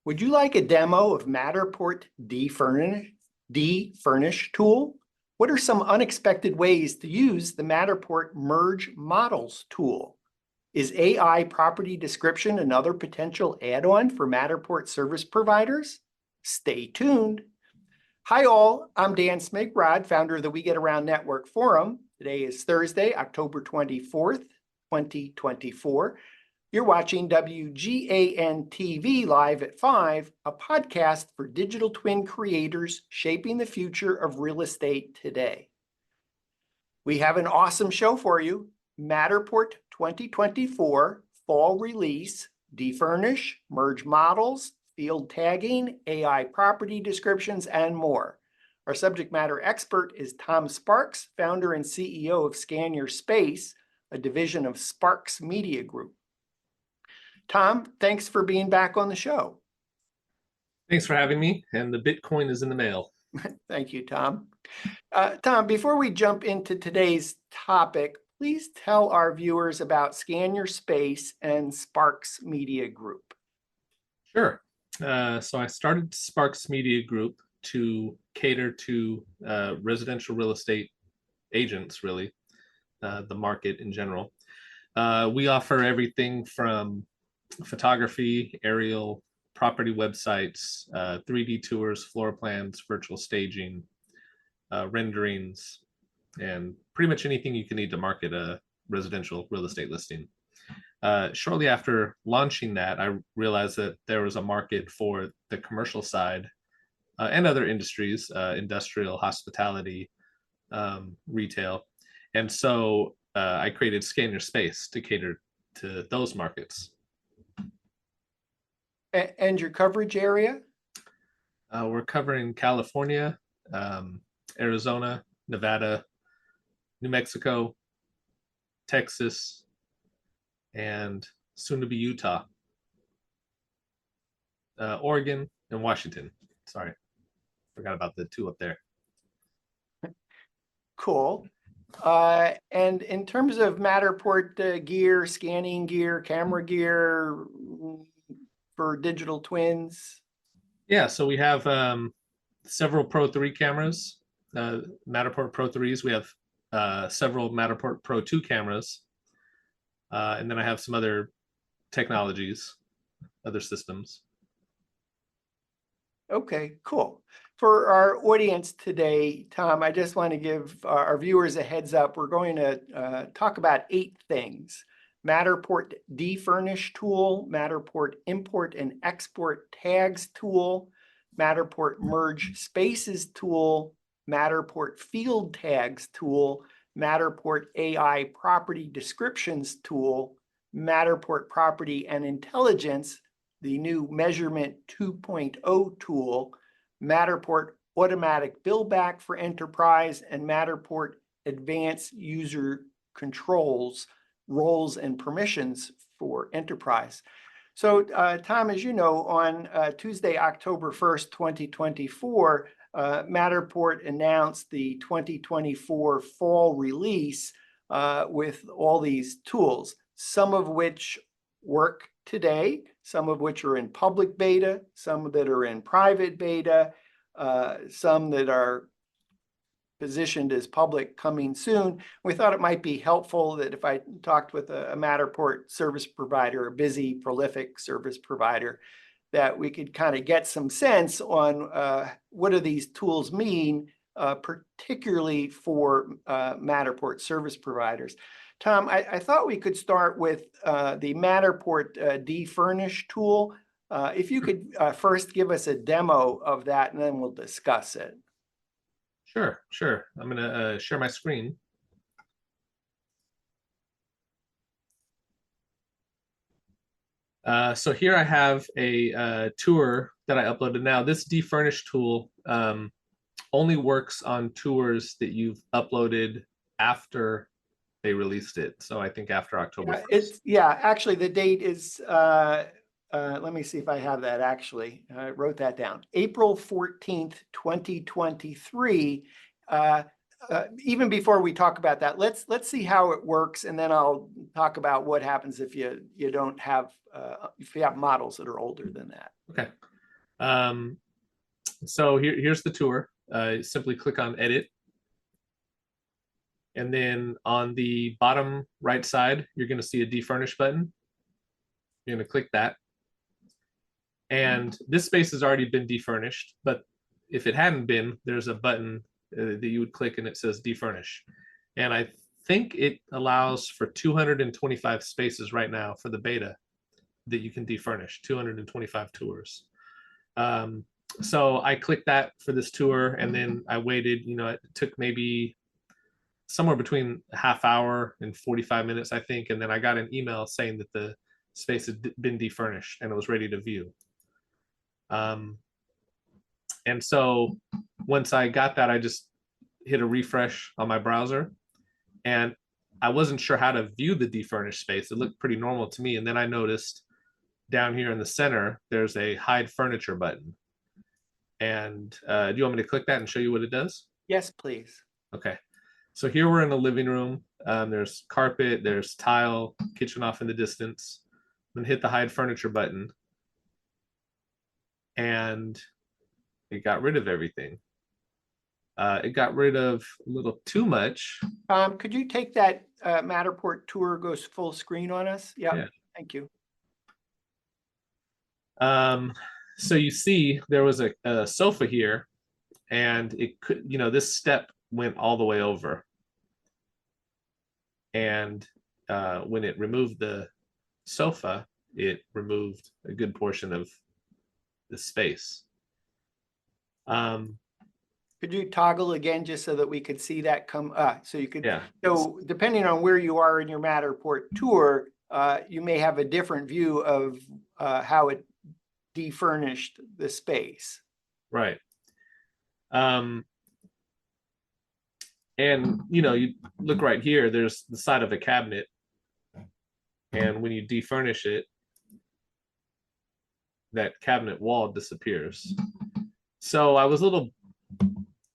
Would you like a demo of Matterport Defurnish Tool? What are some unexpected ways to use the Matterport Merge Models tool? Is AI property description another potential add-on for Matterport service providers? Stay tuned. Hi all, I'm Dan Smigrod, founder of the We Get Around Network Forum. Today is Thursday, October 24th, 2024. You're watching WGAN TV Live at 5, a podcast for digital twin creators shaping the future of real estate today. We have an awesome show for you. Matterport 2024 Fall Release, Defurnish, Merge Models, Field Tagging, AI Property Descriptions, and more. Our subject matter expert is Tom Sparks, founder and CEO of Scan Your Space, a division of Sparks Media Group. Tom, thanks for being back on the show. Thanks for having me, and the Bitcoin is in the mail. Thank you, Tom. Tom, before we jump into today's topic, please tell our viewers about Scan Your Space and Sparks Media Group. Sure. So I started Sparks Media Group to cater to residential real estate agents, really, the market in general. We offer everything from photography, aerial, property websites, 3D tours, floor plans, virtual staging, renderings, and pretty much anything you can need to market a residential real estate listing. Shortly after launching that, I realized that there was a market for the commercial side and other industries, industrial, hospitality, retail. And so I created Scan Your Space to cater to those markets. And your coverage area? We're covering California, Arizona, Nevada, New Mexico, Texas, and soon to be Utah, Oregon, and Washington. Sorry, forgot about the two up there. Cool. And in terms of Matterport gear, scanning gear, camera gear for digital twins? Yeah, so we have several Pro 3 cameras, Matterport Pro 3s. We have several Matterport Pro 2 cameras. And then I have some other technologies, other systems. Okay, cool. For our audience today, Tom, I just want to give our viewers a heads up. We're going to talk about 8 things. Matterport Defurnish Tool, Matterport Import and Export Tags Tool, Matterport Merge Spaces Tool, Matterport Field Tags Tool, Matterport AI Property Descriptions Tool, Matterport Property and Intelligence, the new Measurement 2.0 tool, Matterport Automatic Billback for Enterprise, and Matterport Advanced User Controls, Roles and Permissions for Enterprise. So, Tom, as you know, on Tuesday, October 1st, 2024, Matterport announced the 2024 fall release with all these tools, some of which work today, some of which are in public beta, some that are in private beta, some that are positioned as public coming soon. We thought it might be helpful that if I talked with a Matterport service provider, a busy, prolific service provider, that we could kind of get some sense on what do these tools mean, particularly for Matterport service providers. Tom, I thought we could start with the Matterport Defurnish tool. If you could first give us a demo of that, and then we'll discuss it. Sure. I'm going to share my screen. So here I have a tour that I uploaded. Now, this Defurnish tool only works on tours that you've uploaded after they released it. So I think after October 1st. Actually, the date is, let me see if I have that actually. I wrote that down. April 14th, 2023. Even before we talk about that, let's see how it works, and then I'll talk about what happens if you don't have if you have models that are older than that. Okay. So here's the tour. Simply click on edit. And then on the bottom right side, you're going to see a defurnish button. You're going to click that. And this space has already been defurnished, but if it hadn't been, there's a button that you would click and it says defurnish. And I think it allows for 225 spaces right now for the beta that you can defurnish, 225 tours. So I clicked that for this tour, and then I waited, it took maybe somewhere between a half hour and 45 minutes, I think. And then I got an email saying that the space had been defurnished and it was ready to view. And so once I got that, I just hit a refresh on my browser, and I wasn't sure how to view the defurnished space. It looked pretty normal to me. And then I noticed down here in the center, there's a hide furniture button. And do you want me to click that and show you what it does? Yes, please. Okay. So here we're in the living room. There's carpet, there's tile, kitchen off in the distance. Then hit the hide furniture button. And it got rid of everything. It got rid of a little too much. Could you take that Matterport tour goes full screen on us? Yep. Yeah. Thank you. So you see there was a sofa here, and it could, this step went all the way over. And when it removed the sofa, it removed a good portion of the space. Could you toggle again just so that we could see that come so you could, yeah. So depending on where you are in your Matterport tour, you may have a different view of how it defurnished the space. Right. And you look right here, there's the side of a cabinet. And when you defurnish it, that cabinet wall disappears. So I was a little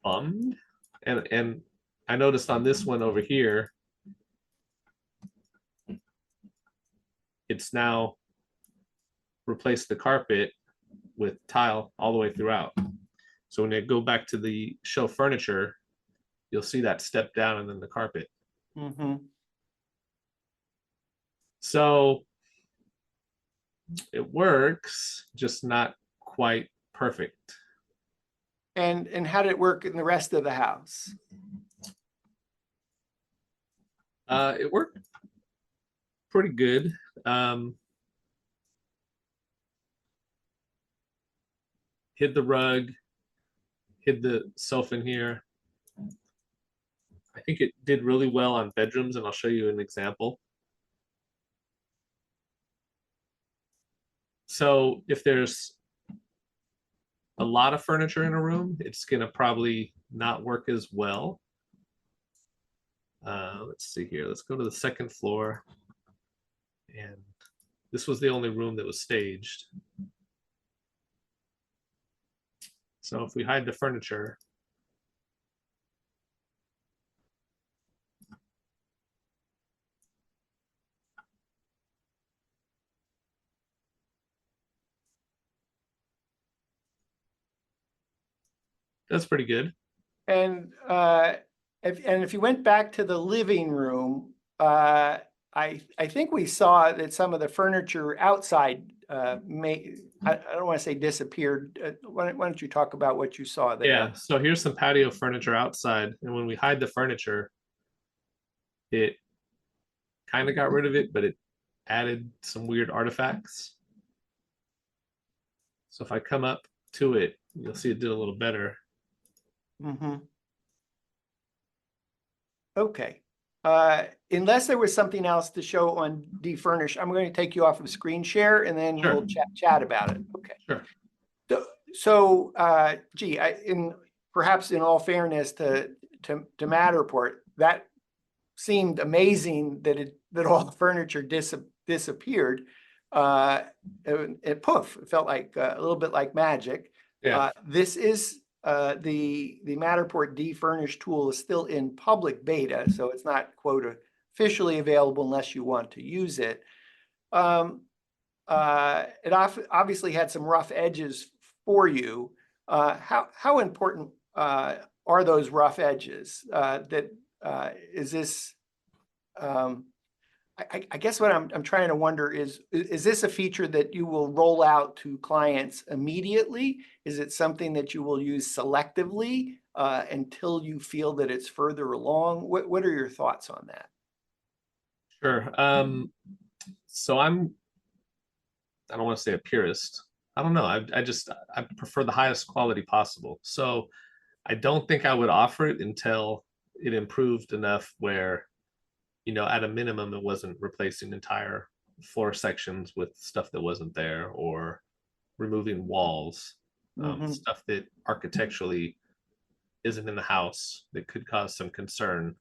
bummed, and I noticed on this one over here, it's now replaced the carpet with tile all the way throughout. So when you go back to the show furniture, you'll see that step down and then the carpet. Mm-hmm. So it works, just not quite perfect. And how did it work in the rest of the house? It worked pretty good. Hid the rug, hid the sofa in here. I think it did really well on bedrooms, and I'll show you an example. So if there's a lot of furniture in a room, it's gonna probably not work as well. Let's see here. Let's go to the second floor. And this was the only room that was staged. So if we hide the furniture, that's pretty good. And if you went back to the living room, I think we saw that some of the furniture outside I don't want to say disappeared. Why don't you talk about what you saw there? Yeah, so here's some patio furniture outside, and when we hide the furniture, it kind of got rid of it, but it added some weird artifacts. So if I come up to it, you'll see it did a little better. Mm-hmm. Okay. Unless there was something else to show on Defurnish, I'm going to take you off of screen share, and then Sure. we'll chat about it. Okay. Sure. So gee, perhaps in all fairness to Matterport, that seemed amazing that all the furniture disappeared. It poof, it felt like a little bit like magic. Yeah. This is the Matterport Defurnish tool is still in public beta, so it's not, quote, officially available unless you want to use it. It obviously had some rough edges for you, how important are those rough edges? Is this I guess what I'm trying to wonder is this a feature that you will roll out to clients immediately? Is it something that you will use selectively until you feel that it's further along? What are your thoughts on that? Sure. So I don't want to say a purist. I don't know. I prefer the highest quality possible. So I don't think I would offer it until it improved enough where, at a minimum, it wasn't replacing entire floor sections with stuff that wasn't there, or removing walls, stuff that architecturally isn't in the house that could cause some concern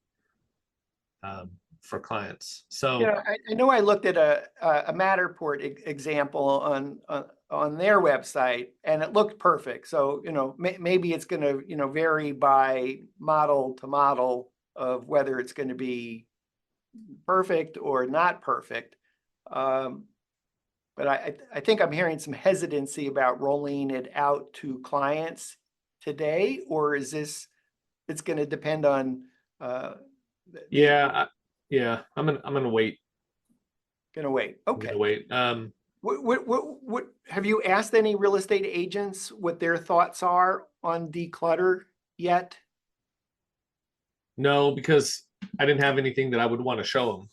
for clients. So I know I looked at a Matterport example on their website, and it looked perfect. So, maybe it's going to, vary by model to model of whether it's going to be perfect or not perfect. But I think I'm hearing some hesitancy about rolling it out to clients today, or is it's going to depend on yeah, I'm gonna wait. Gonna wait. I'm Okay. gonna wait. What have you asked any real estate agents what their thoughts are on declutter yet? No, because I didn't have anything that I would want to show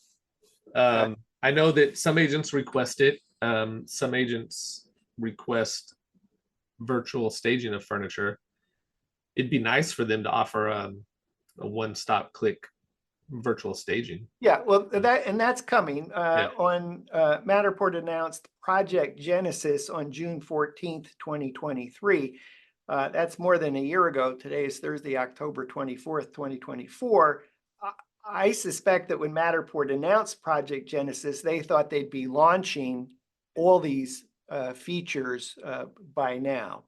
them. I know that some agents request it. Some agents request virtual staging of furniture. It'd be nice for them to offer a one-stop click virtual staging. Yeah, well, that's coming. Yeah. Matterport announced Project Genesis on June 14th, 2023. That's more than a year ago. Today is Thursday, October 24th, 2024. I suspect that when Matterport announced Project Genesis, they thought they'd be launching all these features by now.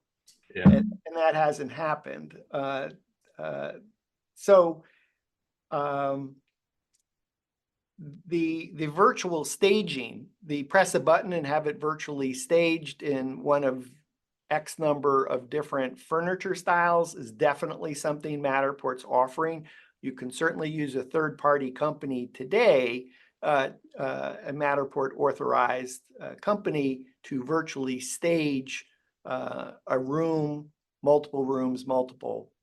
Yeah. And that hasn't happened. So the virtual staging, the press a button and have it virtually staged in one of X number of different furniture styles, is definitely something Matterport's offering. You can certainly use a third-party company today, a Matterport authorized company, to virtually stage a room, multiple rooms, multiple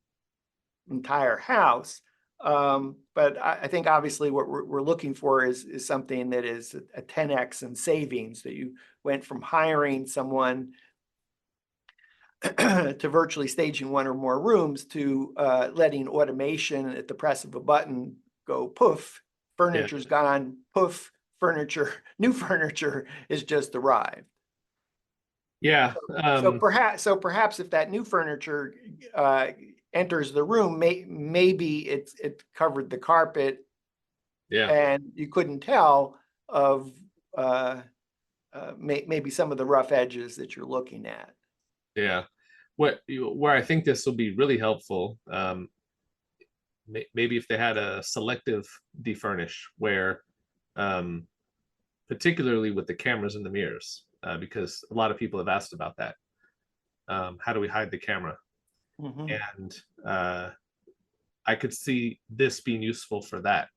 entire house. But I think obviously what we're looking for is something that is a 10x in savings, that you went from hiring someone to virtually staging one or more rooms to letting automation at the press of a button go poof, furniture's gone, poof, new furniture is just arrived. Yeah. So perhaps if that new furniture enters the room, maybe it covered the carpet, and you couldn't tell of maybe some of the rough edges that you're looking at. Yeah. Where I think this will be really helpful, maybe if they had a selective defurnish where, particularly with the cameras and the mirrors, because a lot of people have asked about that. How do we hide the camera? And I could see this being useful for that.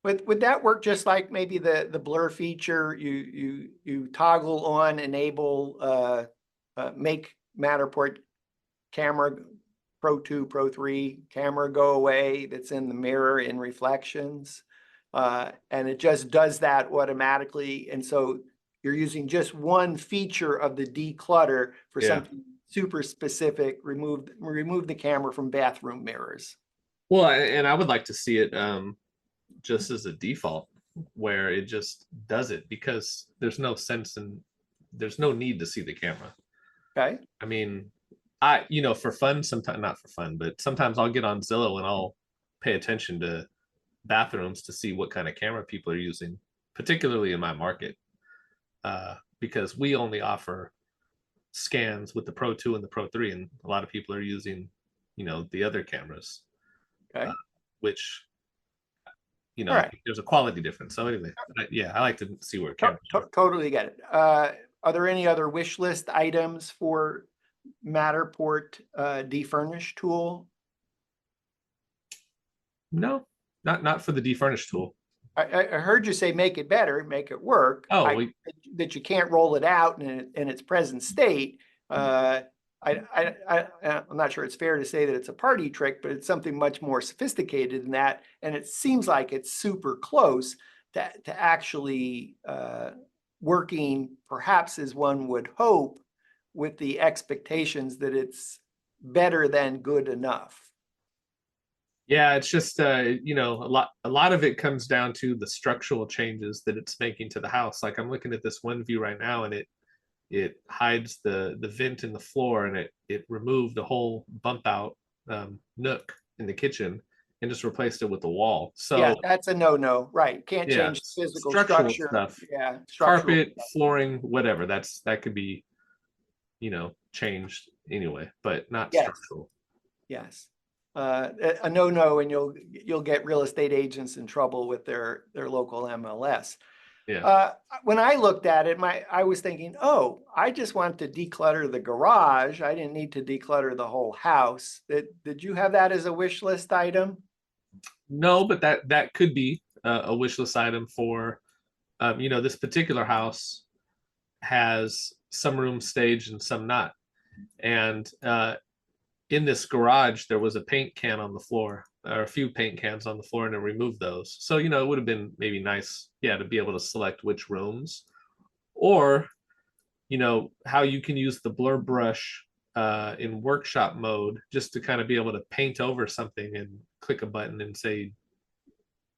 Would that work just like maybe the blur feature? You toggle on, enable, make Matterport camera Pro 2, Pro 3 camera go away that's in the mirror in reflections. And it just does that automatically. And so you're using just one feature of the declutter for something super specific. Remove the camera from bathroom mirrors. Well, and I would like to see it just as a default, where it just does it, because there's no need to see the camera. Okay. I mean, for fun, sometimes, not for fun, but sometimes I'll get on Zillow and I'll pay attention to bathrooms to see what kind of camera people are using, particularly in my market, because we only offer scans with the Pro 2 and the Pro 3, and a lot of people are using, the other cameras, which, right. there's a quality difference. So anyway, I like to see where cameras totally get it. Are there any other wish list items for Matterport Defurnish Tool? No, not for the Defurnish tool. I heard you say make it better, make it work. Oh, That you can't roll it out in its present state. I'm not sure it's fair to say that it's a party trick, but it's something much more sophisticated than that. And it seems like it's super close to actually working, perhaps as one would hope, with the expectations that it's better than good enough. yeah, it's just you know, a lot of it comes down to the structural changes that it's making to the house. Like I'm looking at this one view right now, and it hides the vent in the floor, and it removed the whole bump out nook in the kitchen and just replaced it with the wall. Yeah, So that's a no-no, right? Can't yeah, change the physical structural structure. stuff, Yeah, structural carpet, stuff. flooring, whatever. That could be, you know, changed anyway, but not Yes, structural. yes. A no-no, and you'll get real estate agents in trouble with their local MLS. Yeah. When I looked at it, I was thinking, oh, I just want to declutter the garage. I didn't need to declutter the whole house. Did you have that as a wish list item? No, but that could be a wish list item for, you know, this particular house has some rooms staged and some not. And in this garage, there was a paint can on the floor, or a few paint cans on the floor, and I removed those. So, you know, it would have been maybe nice, yeah, to be able to select which rooms, or, you know, how you can use the blur brush in workshop mode just to kind of be able to paint over something and click a button and say,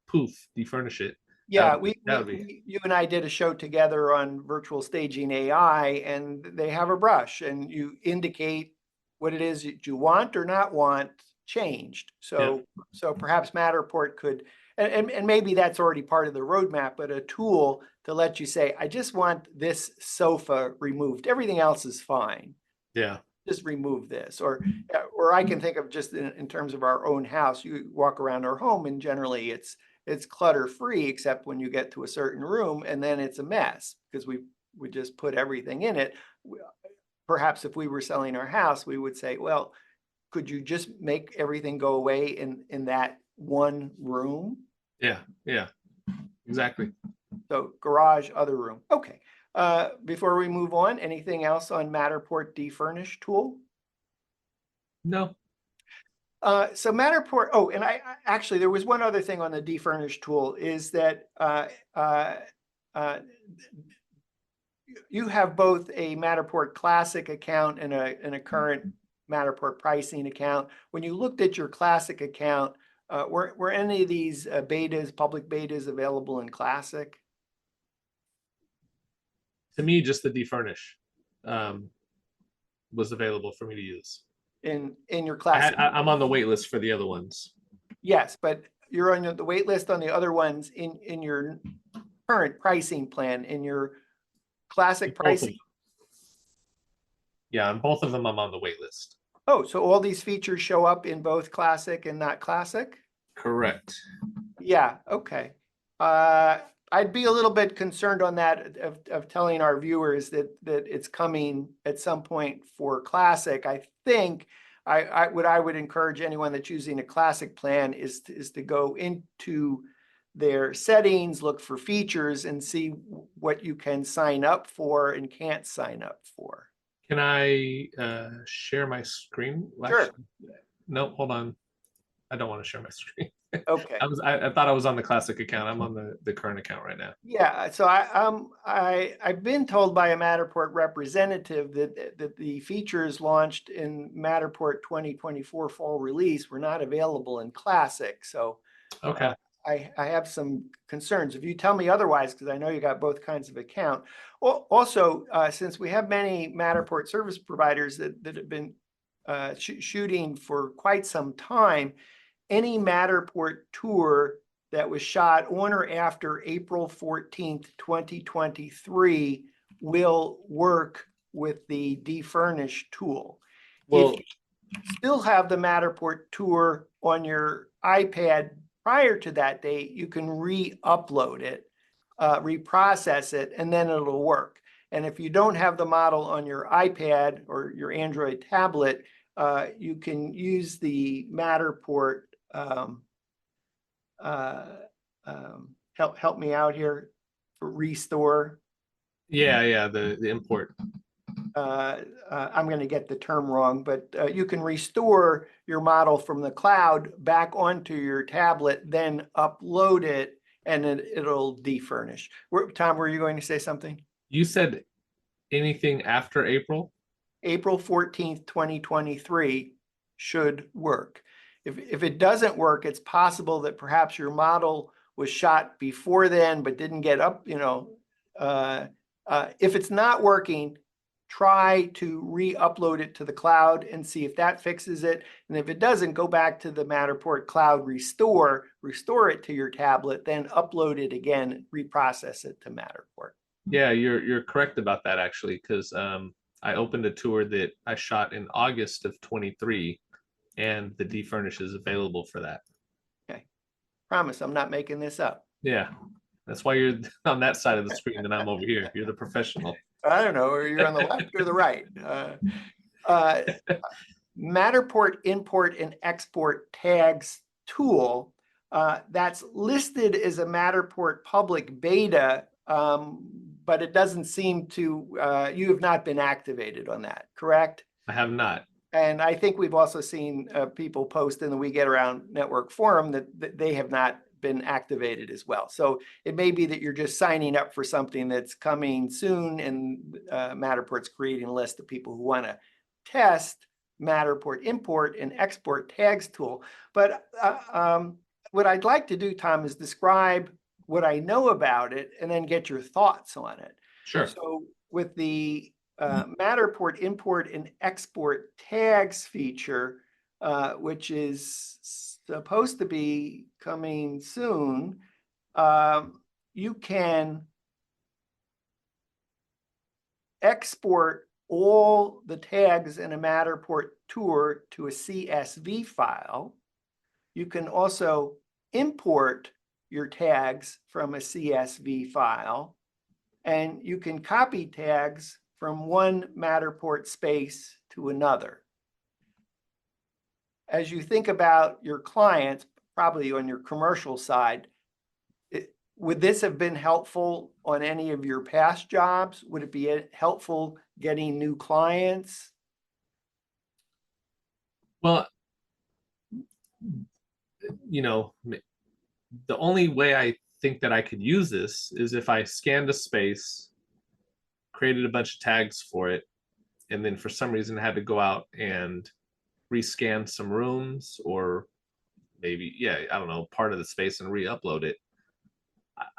poof, defurnish it. Yeah, That would be, you and I did a show together on virtual staging AI, and they have a brush, and you indicate what it is that you want or not want changed. yeah, So perhaps Matterport could, and maybe that's already part of the roadmap, but a tool to let you say, I just want this sofa removed. Everything else is fine. yeah, Just remove this. Or I can think of just in terms of our own house, you walk around our home and generally it's clutter free, except when you get to a certain room and then it's a mess because we just put everything in it. Perhaps if we were selling our house, we would say, well, could you just make everything go away in that one room? yeah, yeah, exactly. So garage, other room. Okay. Before we move on, anything else on Matterport Defurnish Tool? No, So Matterport, oh, and I actually, there was one other thing on the Defurnish Tool is that you have both a Matterport Classic account and a current Matterport pricing account. When you looked at your Classic account, were any of these betas, public betas available in Classic? to me, just the defurnish was available for me to use. In your Classic? I'm on the wait list for the other ones. Yes, but you're on the wait list on the other ones in your current pricing plan, in your Classic pricing. Yeah, on both of them, I'm on the wait list. Oh, so all these features show up in both Classic and not Classic? Correct. Yeah, okay. I'd be a little bit concerned on that of telling our viewers that it's coming at some point for Classic. I think I would encourage anyone that's using a Classic plan is to go into their settings, look for features, and see what you can sign up for and can't sign up for. Can I share my screen? Sure. No, hold on. I don't want to share my screen. Okay. I thought I was on the Classic account. I'm on the current account right now. Yeah, so I've been told by a Matterport representative that the features launched in Matterport 2024 fall release were not available in Classic. So Okay. I have some concerns. If you tell me otherwise, because I know you got both kinds of account. Also, since we have many Matterport service providers that have been shooting for quite some time, any Matterport tour that was shot on or after April 14th, 2023 will work with the Defurnish tool. Well, if you still have the Matterport tour on your iPad prior to that date, you can re-upload it, reprocess it, and then it'll work. And if you don't have the model on your iPad or your Android tablet, you can use the Matterport. Help me out here for restore. Yeah, the import. I'm going to get the term wrong, but you can restore your model from the cloud back onto your tablet, then upload it, and it'll defurnish. Tom, were you going to say something? You said anything after April? April 14th, 2023 should work. If it doesn't work, it's possible that perhaps your model was shot before then, but didn't get up, if it's not working, try to re-upload it to the cloud and see if that fixes it. And if it doesn't, go back to the Matterport cloud restore it to your tablet, then upload it again, reprocess it to Matterport. Yeah, you're correct about that actually, because I opened a tour that I shot in August of 23, and the defurnish is available for that. Okay, promise I'm not making this up. Yeah, that's why you're on that side of the screen and I'm over here. You're the professional. I don't know, or you're on the left or the right. Matterport import and export tags tool that's listed as a Matterport public beta, but it doesn't seem to, you have not been activated on that, correct? I have not. And I think we've also seen people post in the We Get Around Network forum that they have not been activated as well. So it may be that you're just signing up for something that's coming soon, and Matterport's creating a list of people who want to test Matterport import and export tags tool. But what I'd like to do, Tom, is describe what I know about it and then get your thoughts on it. Sure. So with the Matterport import and export tags feature, which is supposed to be coming soon, you can export all the tags in a Matterport tour to a CSV file. You can also import your tags from a CSV file, and you can copy tags from one Matterport space to another. As you think about your clients, probably on your commercial side, would this have been helpful on any of your past jobs? Would it be helpful getting new clients? Well, the only way I think that I could use this is if I scanned a space, created a bunch of tags for it, and then for some reason had to go out and rescan some rooms, or maybe, I don't know, part of the space and re-upload it.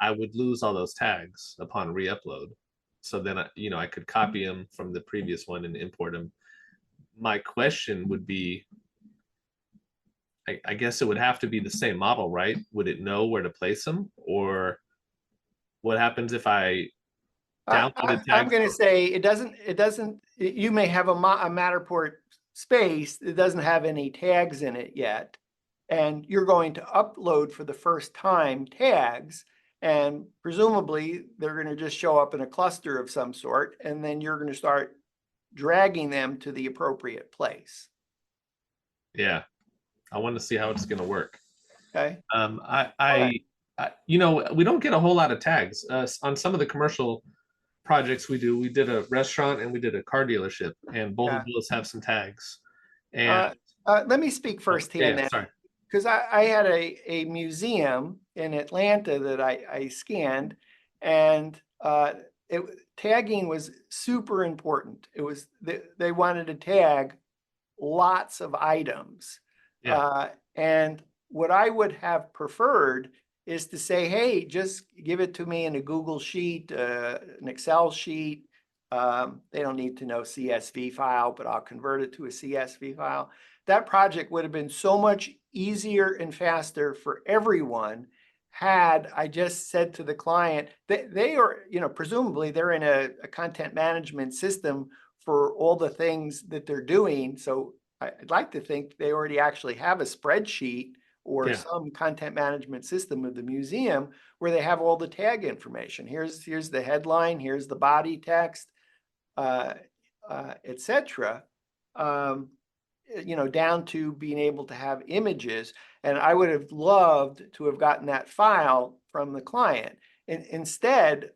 I would lose all those tags upon re-upload. So then, I could copy them from the previous one and import them. My question would be, I guess it would have to be the same model, right? Would it know where to place them? Or what happens if I downloaded tags? I'm going to say it doesn't, you may have a Matterport space that doesn't have any tags in it yet, and you're going to upload for the first time tags, and presumably they're going to just show up in a cluster of some sort, and then you're going to start dragging them to the appropriate place. Yeah, I want to see how it's going to work. Okay. We don't get a whole lot of tags on some of the commercial projects we do. We did a restaurant and we did a car dealership, and both of those have some tags. And let me speak firsthand then, sorry. because I had a museum in Atlanta that I scanned, and tagging was super important. It was they wanted to tag lots of items. Yeah. And what I would have preferred is to say, hey, just give it to me in a Google sheet, an Excel sheet. They don't need to know CSV file, but I'll convert it to a CSV file. That project would have been so much easier and faster for everyone had I just said to the client that they are, presumably they're in a content management system for all the things that they're doing. So I'd like to think they already actually have a spreadsheet or Yeah. some content management system of the museum where they have all the tag information. Here's the headline, here's the body text, etc. Down to being able to have images. And I would have loved to have gotten that file from the client. And instead,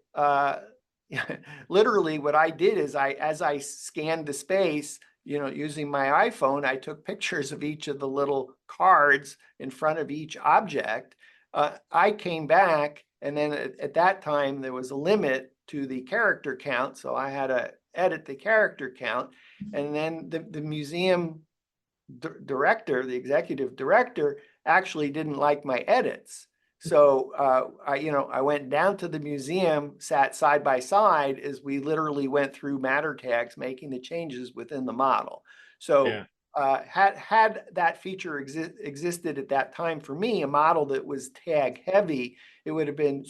literally what I did is as I scanned the space, using my iPhone, I took pictures of each of the little cards in front of each object. I came back, and then at that time, there was a limit to the character count. So I had to edit the character count. And then the museum director, the executive director, actually didn't like my edits. So I went down to the museum, sat side by side as we literally went through matter tags, making the changes within the model. So had that feature existed at that time for me, a model that was tag heavy, it would have been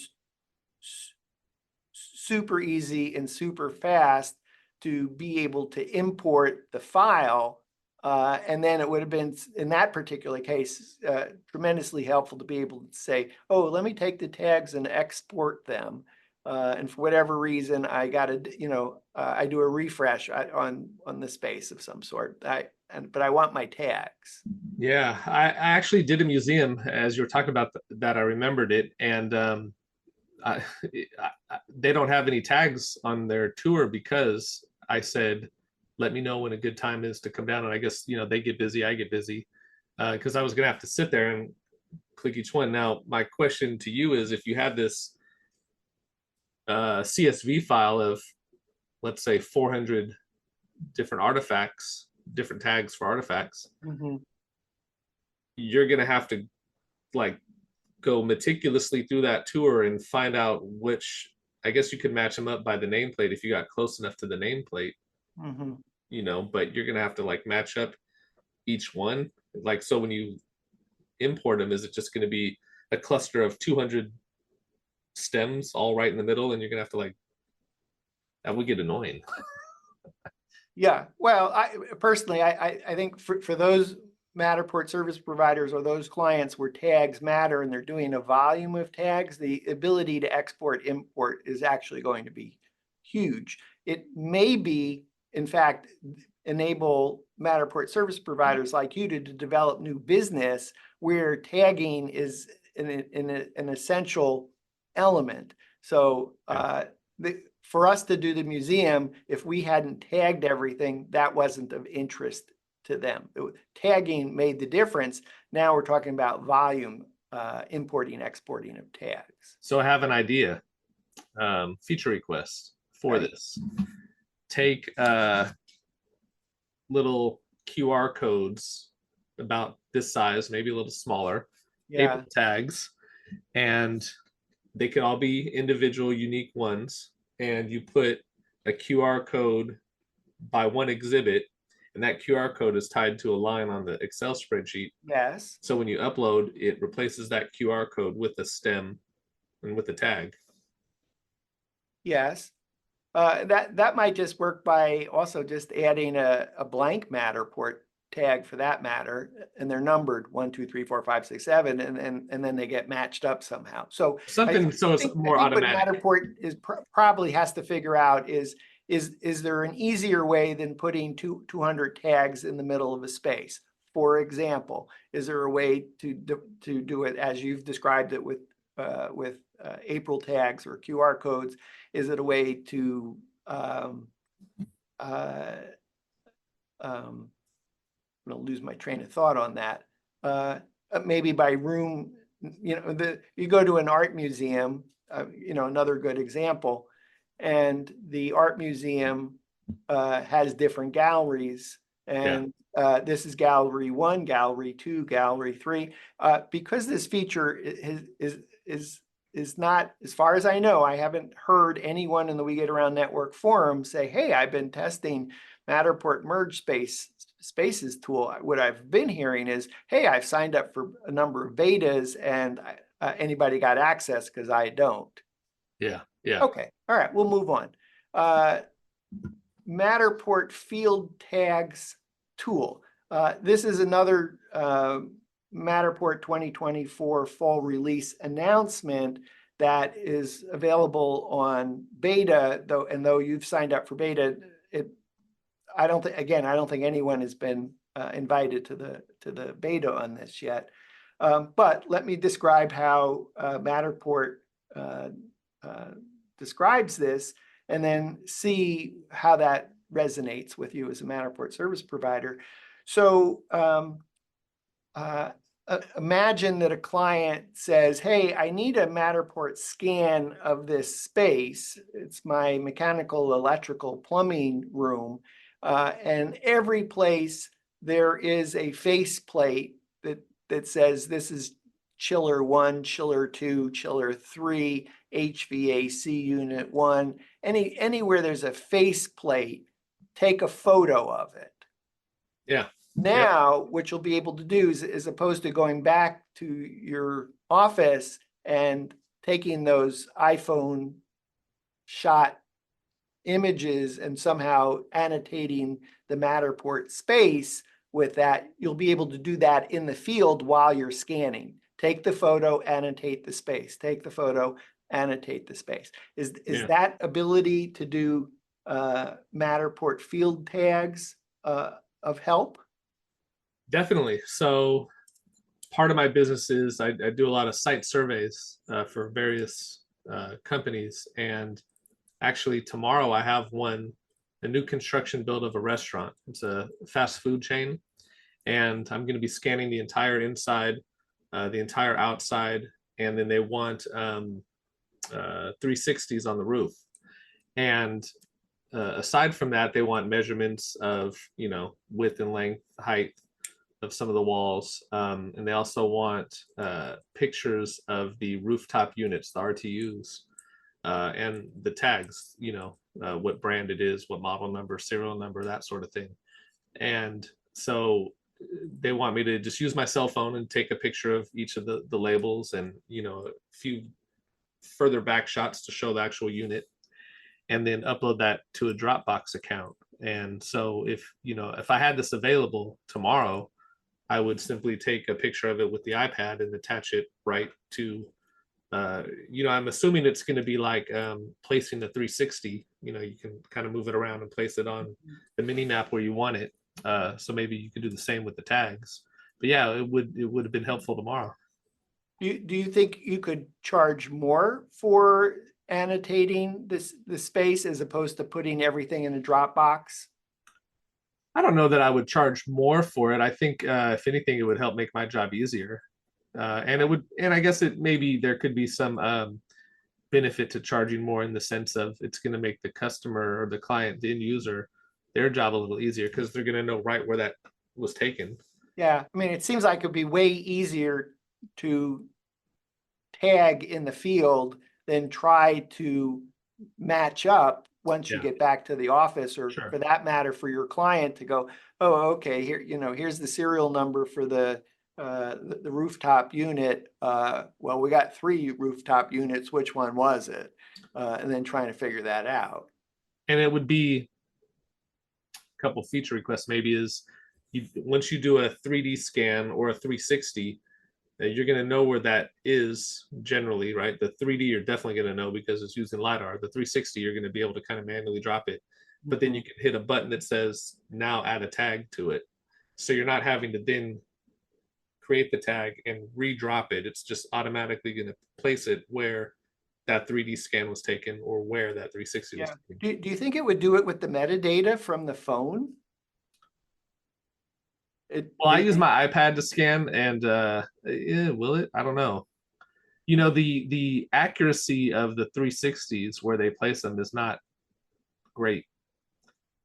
super easy and super fast to be able to import the file. And then it would have been, in that particular case, tremendously helpful to be able to say, oh, let me take the tags and export them. And for whatever reason, I got to, I do a refresh on the space of some sort. But I want my tags. Yeah, I actually did a museum as you were talking about that. I remembered it, and they don't have any tags on their tour because I said, let me know when a good time is to come down. And I guess, they get busy, I get busy, because I was going to have to sit there and click each one. Now, my question to you is, if you had this CSV file of, let's say, 400 different artifacts, different tags for artifacts, you're going to have to go meticulously through that tour and find out which, I guess you could match them up by the nameplate if you got close enough to the nameplate, but you're going to have to match up each one. So when you import them, is it just going to be a cluster of 200 stems all right in the middle? And you're going to have to that would get annoying. Yeah, well, I personally, I think for those Matterport service providers or those clients where tags matter and they're doing a volume of tags, the ability to export import is actually going to be huge. It may be, in fact, enable Matterport service providers like you to develop new business where tagging is an essential element. So for us to do the museum, if we hadn't tagged everything, that wasn't of interest to them. Tagging made the difference. Now we're talking about volume, importing, exporting of tags. So I have an idea, feature request for this. Take little QR codes about this size, maybe a little smaller, April tags, and they could all be individual, unique ones. And you put a QR code by one exhibit, and that QR code is tied to a line on the Excel spreadsheet. Yes. So when you upload, it replaces that QR code with the stem and with the tag. Yes. That might just work by also just adding a blank Matterport tag for that matter, and they're numbered 1, 2, 3, 4, 5, 6, 7, and then they get matched up somehow. So something so it's more automatic. What Matterport is probably has to figure out is there an easier way than putting 200 tags in the middle of a space? For example, is there a way to do it as you've described it with April tags or QR codes? Is it a way to I'm going to lose my train of thought on that. Maybe by room, you go to an art museum, another good example, and the art museum has different galleries, and this is gallery 1, gallery 2, gallery 3. Because this feature is not, as far as I know, I haven't heard anyone in the We Get Around Network forum say, hey, I've been testing Matterport merge spaces tool. What I've been hearing is, hey, I've signed up for a number of betas and anybody got access because I don't. Yeah. Okay, all right, we'll move on. Matterport field tags tool. This is another Matterport 2024 fall release announcement that is available on beta, though you've signed up for beta, I don't think anyone has been invited to the beta on this yet. But let me describe how Matterport describes this, and then see how that resonates with you as a Matterport service provider. So imagine that a client says, hey, I need a Matterport scan of this space. It's my mechanical, electrical, plumbing room. And every place there is a faceplate that says this is chiller 1, chiller 2, chiller 3, HVAC unit 1. Anywhere there's a faceplate, take a photo of it. Yeah. Now, what you'll be able to do is, as opposed to going back to your office and taking those iPhone shot images and somehow annotating the Matterport space with that, you'll be able to do that in the field while you're scanning. Take the photo, annotate the space. Take the photo, annotate the space. Is that ability to do Matterport field tags of help? Definitely. So part of my business is I do a lot of site surveys for various companies. And actually tomorrow I have a new construction build of a restaurant. It's a fast food chain. And I'm going to be scanning the entire inside, the entire outside. And then they want 360s on the roof. And aside from that, they want measurements of, width and length, height of some of the walls. And they also want pictures of the rooftop units, the RTUs, and the tags, what brand it is, what model number, serial number, that sort of thing. And so they want me to just use my cell phone and take a picture of each of the labels and, a few further back shots to show the actual unit, and then upload that to a Dropbox account. And so if I had this available tomorrow, I would simply take a picture of it with the iPad and attach it right to, I'm assuming it's going to be like placing the 360. You can kind of move it around and place it on the mini map where you want it. So maybe you could do the same with the tags. But yeah, it would have been helpful tomorrow. Do you think you could charge more for annotating the space as opposed to putting everything in a Dropbox? I don't know that I would charge more for it. I think if anything, it would help make my job easier. And I guess maybe there could be some benefit to charging more in the sense of it's going to make the customer or the client, the end user, their job a little easier because they're going to know right where that was taken. Yeah, I mean, it seems like it'd be way easier to tag in the field than try to match up once you get back to the office, or for that matter, for your client to go, oh, okay, here, here's the serial number for the rooftop unit. Well, we got 3 rooftop units. Which one was it? And then trying to figure that out. And it would be a couple feature requests maybe is once you do a 3D scan or a 360, you're going to know where that is generally, right? The 3D you're definitely going to know because it's using LiDAR. The 360 you're going to be able to kind of manually drop it, but then you can hit a button that says now add a tag to it. So you're not having to then create the tag and re-drop it. It's just automatically going to place it where that 3D scan was taken or where that 360 was taken. Do you think it would do it with the metadata from the phone? Well, I use my iPad to scan, and will it? I don't know. The accuracy of the 360s where they place them is not great.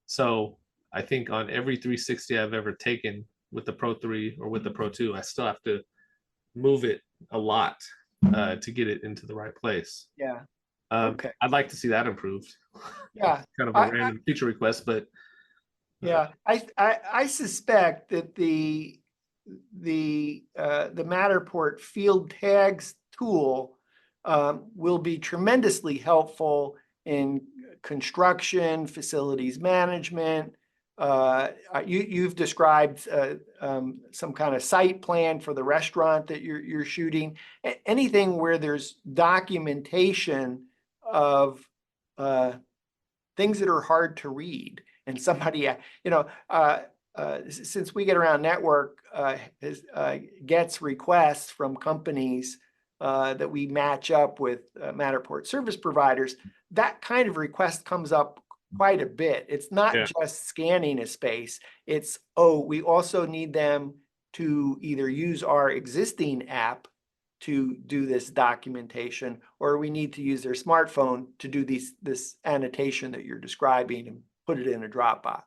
So I think on every 360 I've ever taken with the Pro 3 or with the Pro 2, I still have to move it a lot to get it into the right place. Yeah. Okay. I'd like to see that improved. Yeah. Kind of a random feature request, but yeah, I suspect that the Matterport field tags tool will be tremendously helpful in construction, facilities management, You've described some kind of site plan for the restaurant that you're shooting. Anything where there's documentation of things that are hard to read, and somebody, since we get around network, gets requests from companies that we match up with Matterport service providers, that kind of request comes up quite a bit. It's not just scanning a space. It's, oh, we also need them to either use our existing app to do this documentation, or we need to use their smartphone to do this annotation that you're describing and put it in a Dropbox.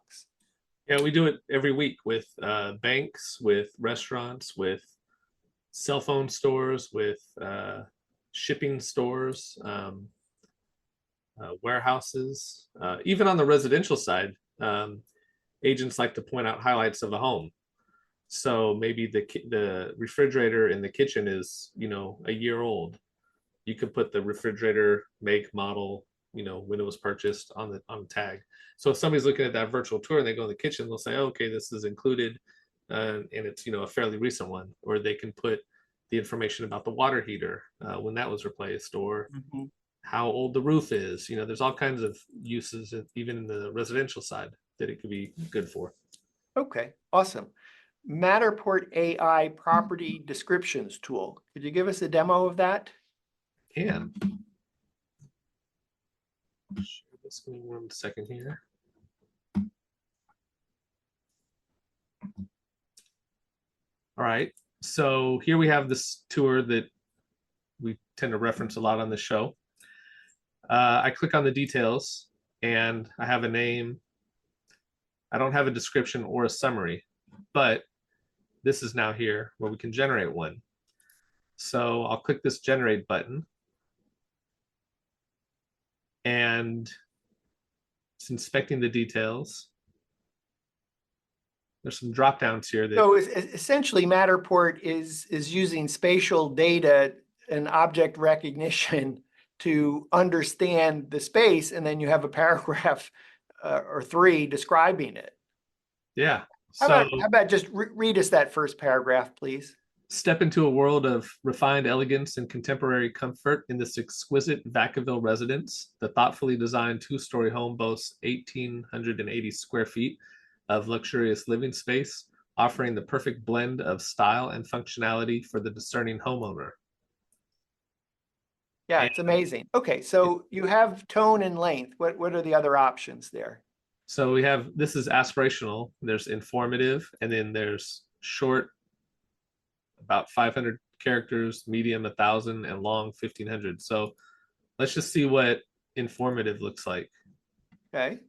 Yeah, we do it every week with banks, with restaurants, with cell phone stores, with shipping stores, warehouses. Even on the residential side, agents like to point out highlights of a home. So maybe the refrigerator in the kitchen is, a year old. You could put the refrigerator make, model, when it was purchased on the tag. So if somebody's looking at that virtual tour and they go in the kitchen, they'll say, oh, okay, this is included, and it's a fairly recent one. Or they can put the information about the water heater when that was replaced, or how old the roof is. There's all kinds of uses, even in the residential side, that it could be good for. Okay, awesome. Matterport AI property descriptions tool. Could you give us a demo of that? Can. Just give me 1 second here. All right, so here we have this tour that we tend to reference a lot on the show. I click on the details and I have a name. I don't have a description or a summary, but this is now here where we can generate one. So I'll click this generate button, and it's inspecting the details. There's some drop downs here. So essentially Matterport is using spatial data and object recognition to understand the space, and then you have a paragraph or 3 describing it. Yeah. How about just read us that first paragraph, please? Step into a world of refined elegance and contemporary comfort in this exquisite Vacaville residence. The thoughtfully designed 2-story home boasts 1,880 square feet of luxurious living space, offering the perfect blend of style and functionality for the discerning homeowner. Yeah, it's amazing. Okay, so you have tone and length. What are the other options there? So we have, this is aspirational, there's informative, and then there's short, about 500 characters, medium 1,000, and long 1,500. So let's just see what informative looks like. Okay.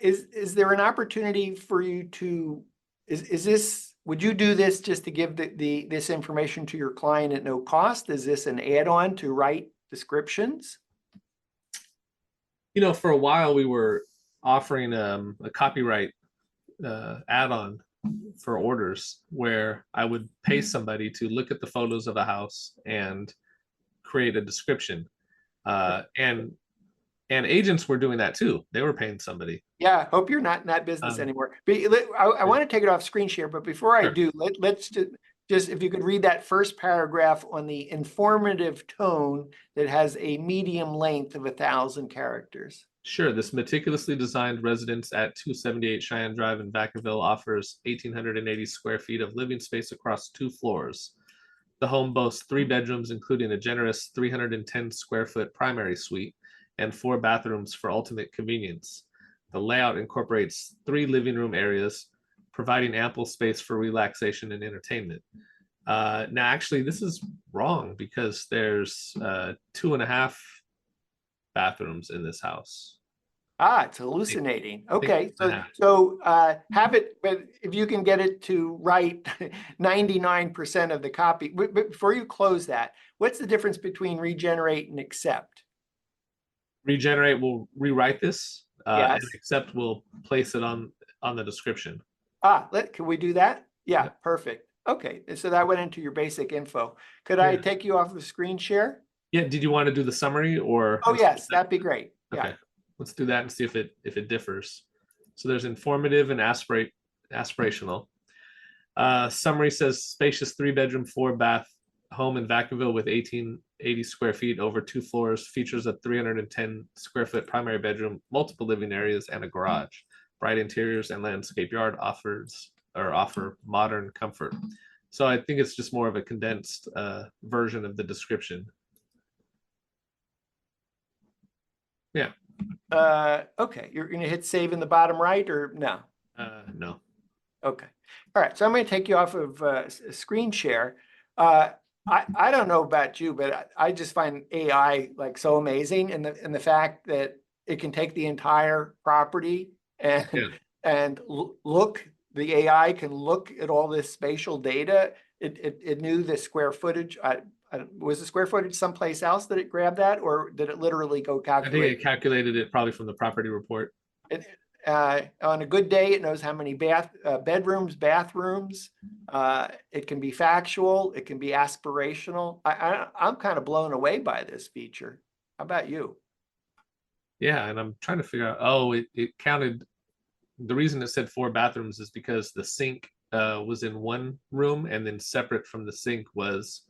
Is there an opportunity for you to, would you do this just to give this information to your client at no cost? Is this an add-on to write descriptions? For a while we were offering a copyright add-on for orders where I would pay somebody to look at the photos of a house and create a description. And agents were doing that too. They were paying somebody. Yeah, hope you're not in that business anymore. But I want to take it off screen share, but before I do, let's just if you could read that first paragraph on the informative tone that has a medium length of 1,000 characters. Sure. This meticulously designed residence at 278 Cheyenne Drive in Vacaville offers 1,880 square feet of living space across 2 floors. The home boasts 3 bedrooms, including a generous 310 square foot primary suite and 4 bathrooms for ultimate convenience. The layout incorporates 3 living room areas, providing ample space for relaxation and entertainment. Now, actually, this is wrong because there's 2.5 bathrooms in this house. Ah, it's hallucinating. Okay, so have it, but if you can get it to write 99% of the copy. But before you close that, what's the difference between regenerate and accept? Regenerate will rewrite this, yes. and accept will place it on the description. Can we do that? Yeah, perfect. Okay, so that went into your basic info. Could I take you off the screen share? Yeah, did you want to do the summary or? Oh, yes, that'd be great. Yeah. Okay. let's do that and see if it differs. So there's informative and aspirational. Summary says spacious 3-bedroom, 4-bath home in Vacaville with 1880 square feet over 2 floors, features a 310 square foot primary bedroom, multiple living areas, and a garage. Bright interiors and landscape yard offer modern comfort. So I think it's just more of a condensed version of the description. Yeah. Okay, you're going to hit save in the bottom right or no? No. Okay. All right. So I'm going to take you off of screen share. I don't know about you, but I just find AI like so amazing, and the fact that it can take the entire property and look. The AI can look at all this spatial data. It knew the square footage. Was the square footage someplace else that it grabbed that, or did it literally go calculate? I think it calculated it probably from the property report. On a good day, it knows how many bedrooms, bathrooms. It can be factual. It can be aspirational. I'm kind of blown away by this feature. How about you? Yeah, and I'm trying to figure out. Oh, it counted. The reason it said 4 bathrooms is because the sink was in one room, and then separate from the sink was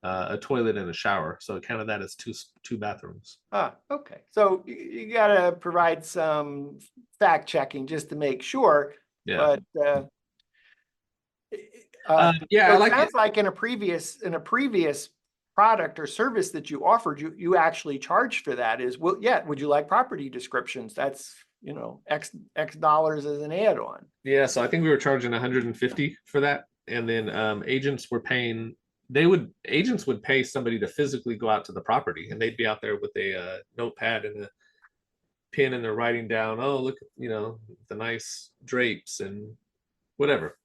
a toilet and a shower. So it counted that as two bathrooms. Okay. So you got to provide some fact checking just to make sure. Yeah. But yeah, so I like it sounds it. like in a previous product or service that you offered, you actually charged for that. Would you like property descriptions? That's X dollars as an add-on. Yeah, so I think we were charging 150 for that, and then agents were paying. Agents would pay somebody to physically go out to the property, and they'd be out there with a notepad and a pen, and they're writing down, oh, look, the nice drapes and whatever.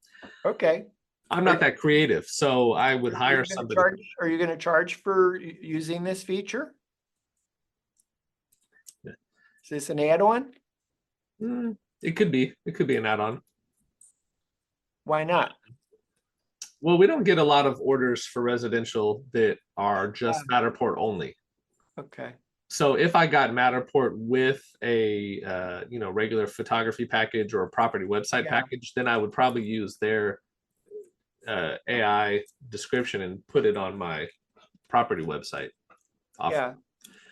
Okay. I'm not that creative, so I would hire somebody. Are you going to charge for using this feature? Yeah. Is this an add-on? It could be an add-on. Why not? Well, we don't get a lot of orders for residential that are just Matterport only. Okay. So if I got Matterport with a regular photography package or a property website package, then I would probably use their AI description and put it on my property website. Yeah,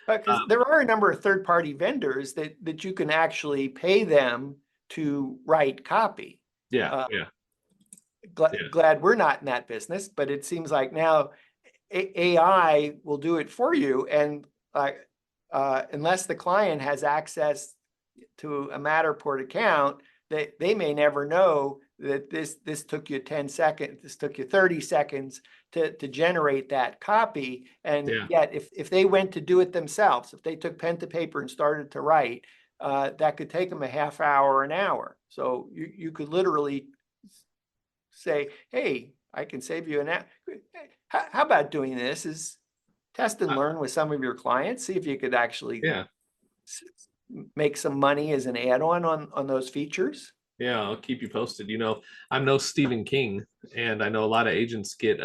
because there are a number of third-party vendors that you can actually pay them to write copy. Yeah, Glad we're not in that business, but it seems like now AI will do it for you, and unless the client has access to a Matterport account, they may never know that this took you 10 seconds, this took you 30 seconds to generate that copy. And yet if they went to do it themselves, if they took pen to paper and started to write, that could take them a half hour, an hour. So you could literally say, hey, I can save you an hour. How about doing this is test and learn with some of your clients, see if you could actually make some money as an add-on on those features. Yeah, I'll keep you posted. I'm no Stephen King, and I know a lot of agents get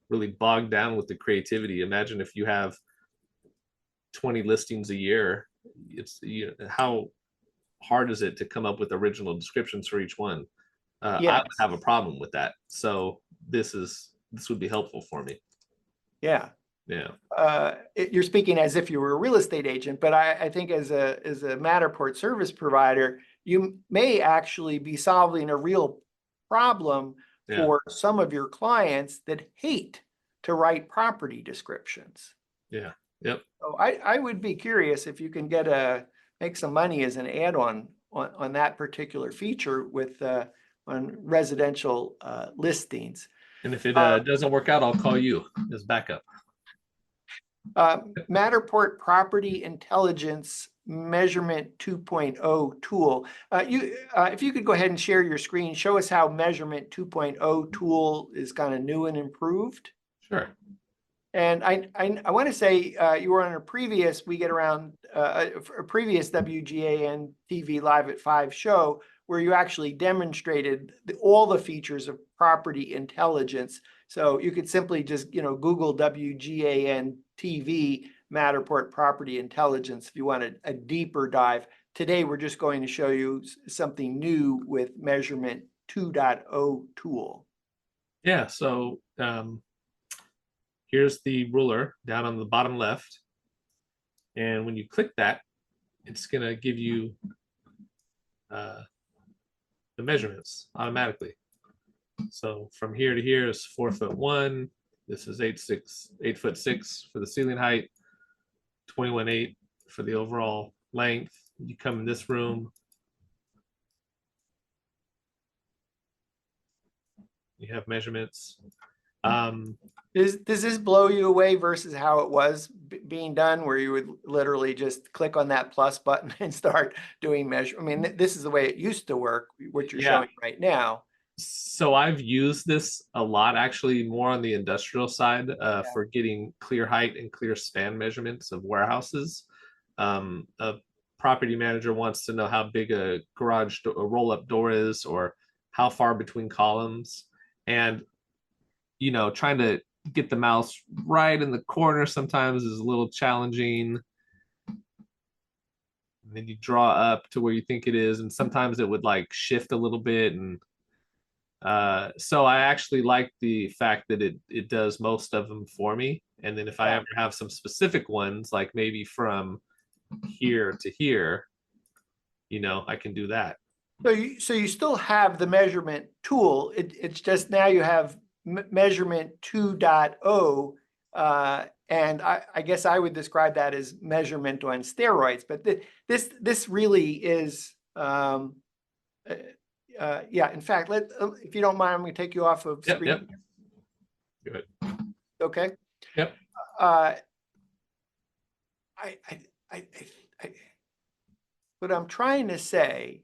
really bogged down with the creativity. Imagine if you have 20 listings a year. It's how hard is it to come up with original descriptions for each one? I would have a problem with that. So this would be helpful for me. Yeah. You're speaking as if you were a real estate agent, but I think as a Matterport service provider, you may actually be solving a real problem for some of your clients that hate to write property descriptions. Yeah. Yep. So I would be curious if you can make some money as an add-on on that particular feature with on residential listings. And if it doesn't work out, I'll call you as backup. Matterport Property Intelligence Measurement 2.0 tool. If you could go ahead and share your screen, show us how Measurement 2.0 tool is kind of new and improved. Sure. And I want to say you were on a previous previous WGAN TV Live at 5 show where you actually demonstrated all the features of property intelligence. So you could simply just Google WGAN TV Matterport Property Intelligence if you want a deeper dive. Today, we're just going to show you something new with Measurement 2.0 tool. Yeah, so here's the ruler down on the bottom left. And when you click that, it's going to give you the measurements automatically. So from here to here is 4'1". This is 8'6" for the ceiling height, 21.8 for the overall length. You come in this room, you have measurements. Does this blow you away versus how it was being done, where you would literally just click on that plus button and start doing measure? I mean, this is the way it used to work, what you're showing right now. So I've used this a lot, actually, more on the industrial side for getting clear height and clear span measurements of warehouses. A property manager wants to know how big a garage a roll-up door is, or how far between columns, and trying to get the mouse right in the corner sometimes is a little challenging. And then you draw up to where you think it is, and sometimes it would like shift a little bit. And so I actually like the fact that it does most of them for me. And then if I ever have some specific ones, like maybe from here to here, I can do that. So you still have the measurement tool. It's just now you have Measurement 2.0, and I guess I would describe that as measurement on steroids. But this really is, yeah. In fact, if you don't mind, I'm going to take you off of screen. Good. Okay. Yep. What I'm trying to say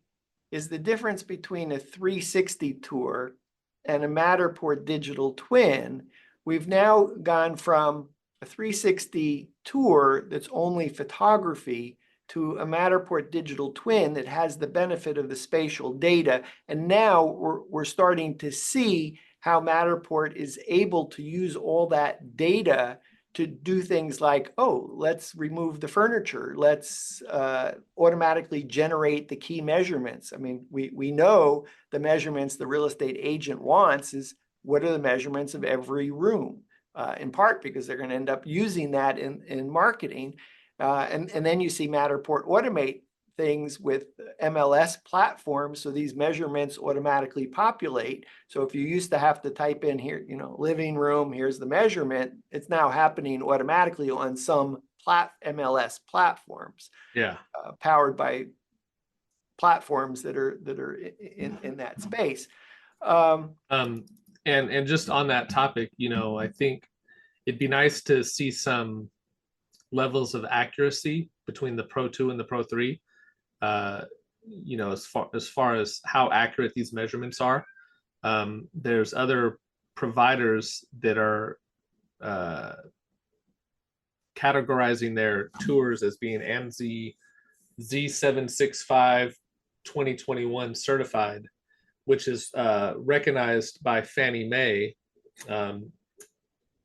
is the difference between a 360 tour and a Matterport digital twin. We've now gone from a 360 tour that's only photography to a Matterport digital twin that has the benefit of the spatial data. And now we're starting to see how Matterport is able to use all that data to do things like, oh, let's remove the furniture. Let's automatically generate the key measurements. I mean, we know the measurements the real estate agent wants is what are the measurements of every room, in part because they're going to end up using that in marketing. And then you see Matterport automate things with MLS platforms, so these measurements automatically populate. So if you used to have to type in here, living room, here's the measurement, it's now happening automatically on some MLS platforms. Yeah. Powered by platforms that are in that space. And just on that topic, I think it'd be nice to see some levels of accuracy between the Pro 2 and the Pro 3. As far as how accurate these measurements are. There's other providers that are categorizing their tours as being ANSI Z765 2021 certified, which is recognized by Fannie Mae,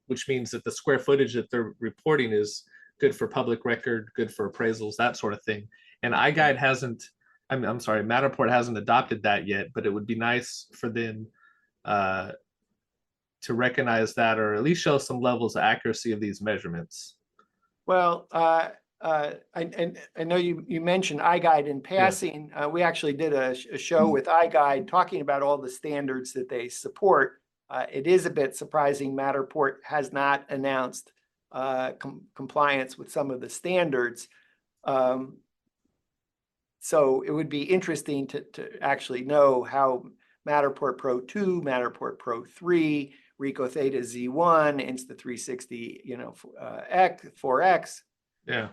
which means that the square footage that they're reporting is good for public record, good for appraisals, that sort of thing. And iGuide hasn't, I'm sorry, Matterport hasn't adopted that yet, but it would be nice for them to recognize that, or at least show some levels of accuracy of these measurements. Well, I know you mentioned iGuide in passing. Yeah. We actually did a show with iGuide talking about all the standards that they support. It is a bit surprising Matterport has not announced compliance with some of the standards. So it would be interesting to actually know how Matterport Pro 2, Matterport Pro 3, Rico Theta Z1, Insta360, X, 4X. Yeah.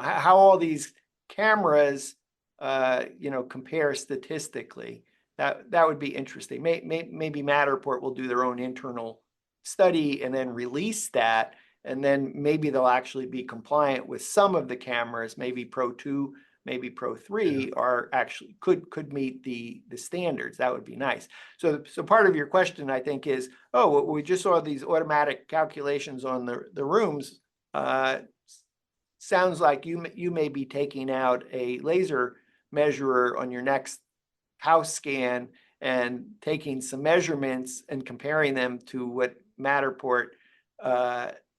How all these cameras, compare statistically. That would be interesting. Maybe Matterport will do their own internal study and then release that. And then maybe they'll actually be compliant with some of the cameras, maybe Pro 2, maybe Pro 3 are actually could meet the standards. That would be nice. So part of your question, I think, is, oh, well, we just saw these automatic calculations on the rooms. sounds like you may be taking out a laser measurer on your next house scan and taking some measurements and comparing them to what Matterport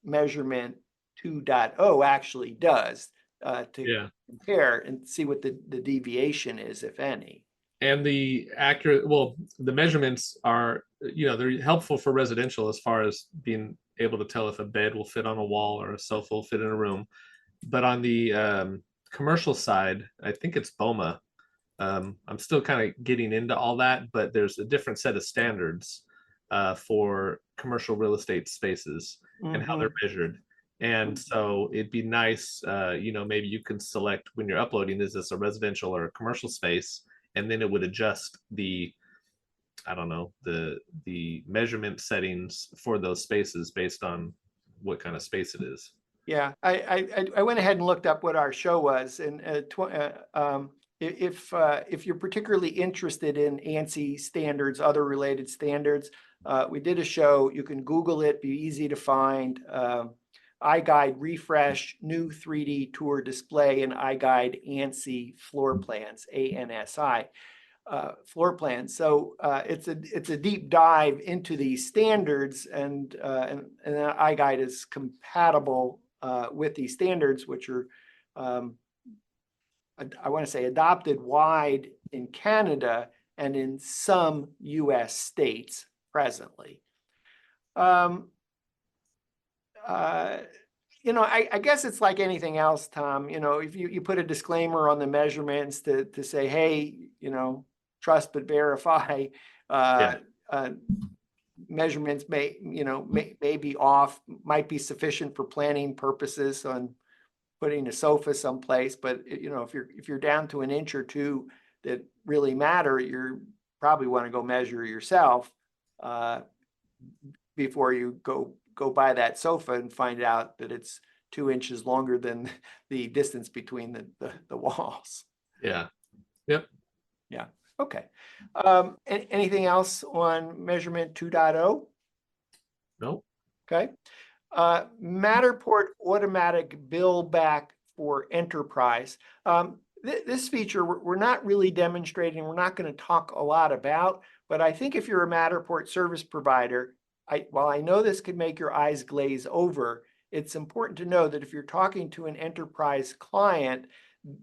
measurement 2.0 actually does to compare and see what the deviation is, if any. And the the measurements are, they're helpful for residential as far as being able to tell if a bed will fit on a wall or a sofa will fit in a room. But on the commercial side, I think it's BOMA. I'm still kind of getting into all that, but there's a different set of standards for commercial real estate spaces and how they're measured. And so it'd be nice, maybe you can select when you're uploading, is this a residential or a commercial space? And then it would adjust the measurement settings for those spaces based on what kind of space it is. Yeah, I went ahead and looked up what our show was, and if you're particularly interested in ANSI standards, other related standards, we did a show. You can Google it, be easy to find. iGuide refresh, new 3D tour display, and iGuide ANSI floor plans, ANSI floor plans. So it's a deep dive into these standards, and iGuide is compatible with these standards, which are I want to say adopted wide in Canada and in some US states presently. I guess it's like anything else, Tom. If you put a disclaimer on the measurements to say, hey, trust but verify, measurements may be off, might be sufficient for planning purposes on putting a sofa someplace, but if you're down to an inch or two that really matter, you probably want to go measure yourself before you go buy that sofa and find out that it's 2 inches longer than the distance between the walls. Yeah. Yep. Yeah. Okay. Anything else on measurement 2.0? Nope. Okay. Matterport automatic bill back for enterprise. This feature we're not really demonstrating. We're not going to talk a lot about, but I think if you're a Matterport service provider, while I know this could make your eyes glaze over, it's important to know that if you're talking to an enterprise client,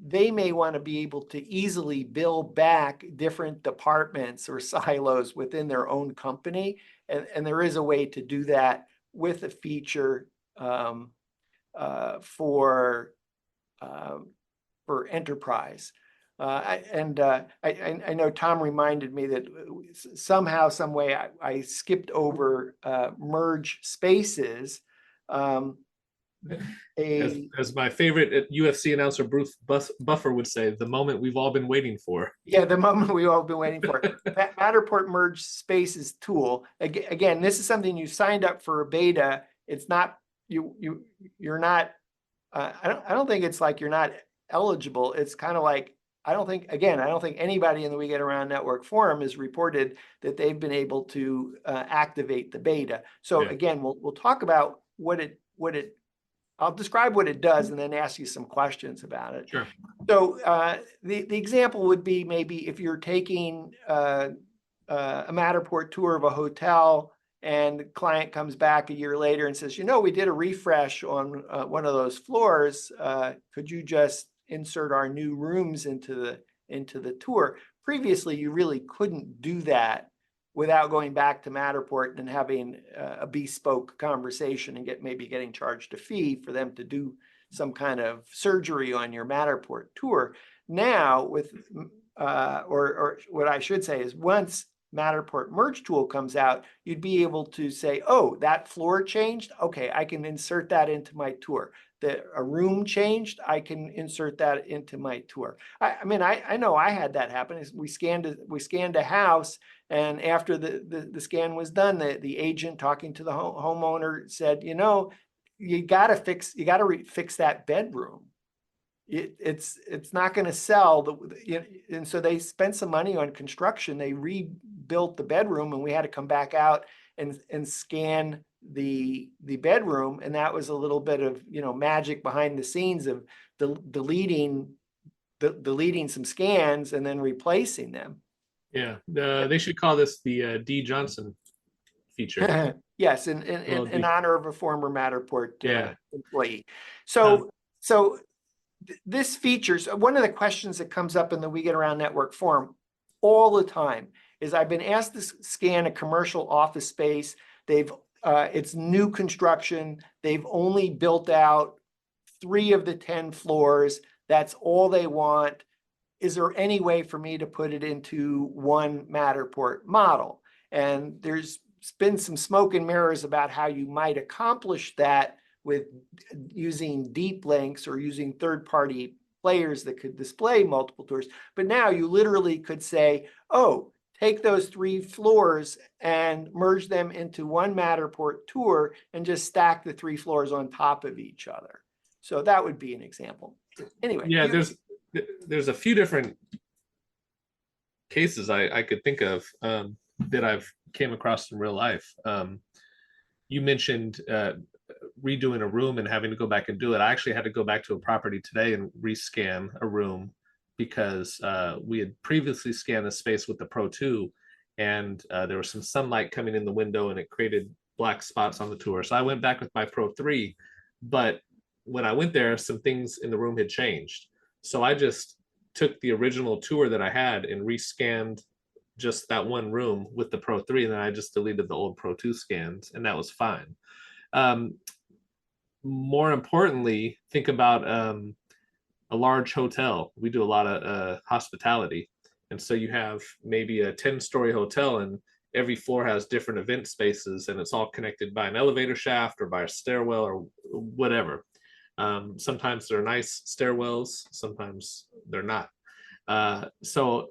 they may want to be able to easily bill back different departments or silos within their own company. And there is a way to do that with a feature for enterprise. I know Tom reminded me that somehow, some way, I skipped over merge spaces. As my favorite UFC announcer Bruce Buffer would say, the moment we've all been waiting for. Yeah, the moment we've all been waiting for. Matterport Merge Spaces tool. Again, this is something you signed up for a beta. It's not you're not. I don't think it's like you're not eligible. It's kind of like I don't think anybody in the We Get Around Network forum has reported that they've been able to activate the beta. So again, we'll talk about what it. I'll describe what it does and then ask you some questions about it. Sure. So the example would be maybe if you're taking a Matterport tour of a hotel and the client comes back a year later and says, we did a refresh on one of those floors. Could you just insert our new rooms into the tour? Previously, you really couldn't do that without going back to Matterport and having a bespoke conversation and maybe getting charged a fee for them to do some kind of surgery on your Matterport tour. Now, with or what I should say is, once Matterport Merge Tool comes out, you'd be able to say, oh, that floor changed? Okay, I can insert that into my tour. A room changed, I can insert that into my tour. I know I had that happen. We scanned a house, and after the scan was done, the agent talking to the homeowner said, you got to fix that bedroom. It's not going to sell. And so they spent some money on construction. They rebuilt the bedroom, and we had to come back out and scan the bedroom, and that was a little bit of, magic behind the scenes of deleting some scans and then replacing them. Yeah, they should call this the D. Johnson feature. Yes, in Well, honor of a former Matterport Yeah. employee. So this features, one of the questions that comes up in the We Get Around Network forum all the time is, I've been asked to scan a commercial office space. It's new construction. They've only built out 3 of the 10 floors. That's all they want. Is there any way for me to put it into one Matterport model? And there's been some smoke and mirrors about how you might accomplish that with using deep links or using third-party players that could display multiple tours. But now you literally could say, oh, take those 3 floors and merge them into one Matterport tour and just stack the 3 floors on top of each other. So that would be an example. Anyway. Yeah, there's a few different cases I could think of that I've came across in real life. You mentioned redoing a room and having to go back and do it. I actually had to go back to a property today and rescan a room because we had previously scanned the space with the Pro 2, and there was some sunlight coming in the window and it created black spots on the tour. So I went back with my Pro 3, but when I went there, some things in the room had changed. So I just took the original tour that I had and rescanned just that one room with the Pro 3, and then I just deleted the old Pro 2 scans, and that was fine. More importantly, think about a large hotel. We do a lot of hospitality, and so you have maybe a 10-story hotel, and every floor has different event spaces, and it's all connected by an elevator shaft or by a stairwell or whatever. Sometimes they're nice stairwells, sometimes they're not. So,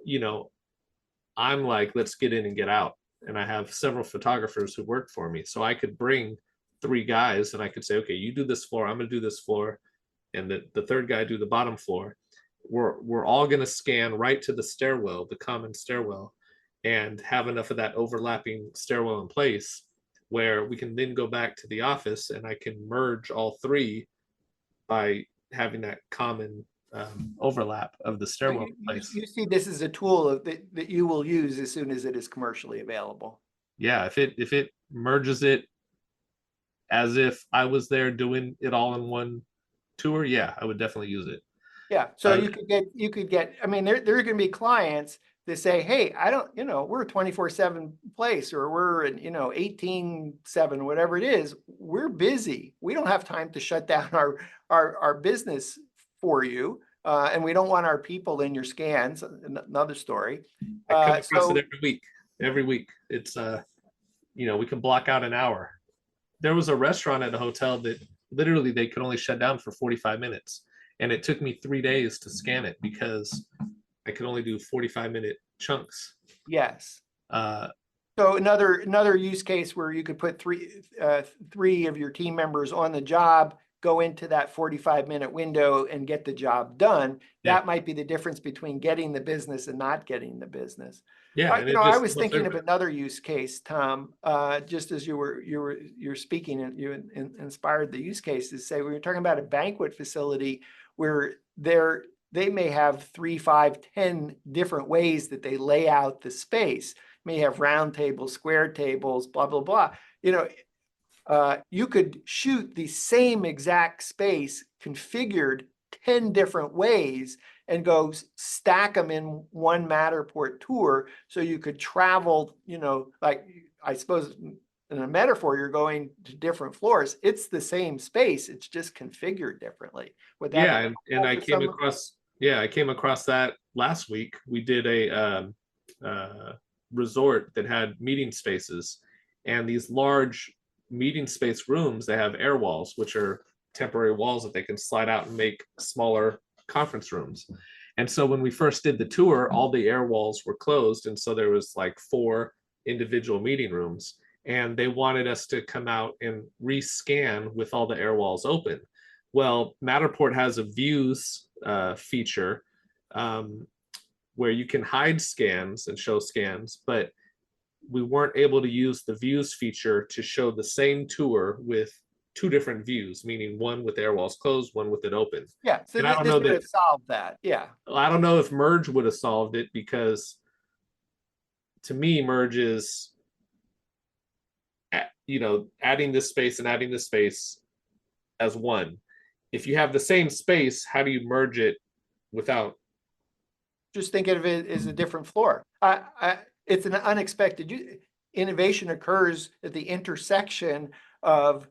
I'm like, let's get in and get out. And I have several photographers who work for me. So I could bring 3 guys and I could say, okay, you do this floor, I'm gonna do this floor, and the third guy do the bottom floor. We're all gonna scan right to the stairwell, the common stairwell, and have enough of that overlapping stairwell in place where we can then go back to the office and I can merge all 3 by having that common overlap of the stairwell place. You see this as a tool that you will use as soon as it is commercially available. Yeah, if it merges it as if I was there doing it all in one tour, yeah, I would definitely use it. Yeah, so you could get. I mean, there are going to be clients that say, "Hey, I don't, we're a 24/7 place, or we're in, 18/7, whatever it is. We're busy. We don't have time to shut down our business for you, and we don't want our people in your scans." Another story. I come across it every week. Every week, it's we can block out an hour. There was a restaurant at a hotel that literally they could only shut down for 45 minutes. And it took me 3 days to scan it because I could only do 45-minute chunks. Yes. So another use case where you could put 3 of your team members on the job, go into that 45-minute window and get the job done. Yeah. That might be the difference between getting the business and not getting the business. Yeah, I was thinking of another use case, Tom. Just as you're speaking, and you inspired the use case to say, we were talking about a banquet facility where they may have 3, 5, 10 different ways that they lay out the space. May have round tables, square tables, blah blah blah. You could shoot the same exact space configured 10 different ways and go stack them in one Matterport tour, so you could travel, like, I suppose in a metaphor, you're going to different floors. It's the same space, it's just configured differently. And I came across that last week. We did a resort that had meeting spaces, and these large meeting space rooms, they have air walls, which are temporary walls that they can slide out and make smaller conference rooms. And so when we first did the tour, all the air walls were closed, and so there was like 4 individual meeting rooms, and they wanted us to come out and rescan with all the air walls open. Well, Matterport has a views feature where you can hide scans and show scans, but we weren't able to use the views feature to show the same tour with two different views, meaning one with air walls closed, one with it open. Yeah, so And I don't this know would that have solved that. Yeah. I don't know if merge would have solved it, because to me, merge is, adding this space and adding this space as one. If you have the same space, how do you merge it without? Just think of it as a different floor. It's an unexpected innovation occurs at the intersection of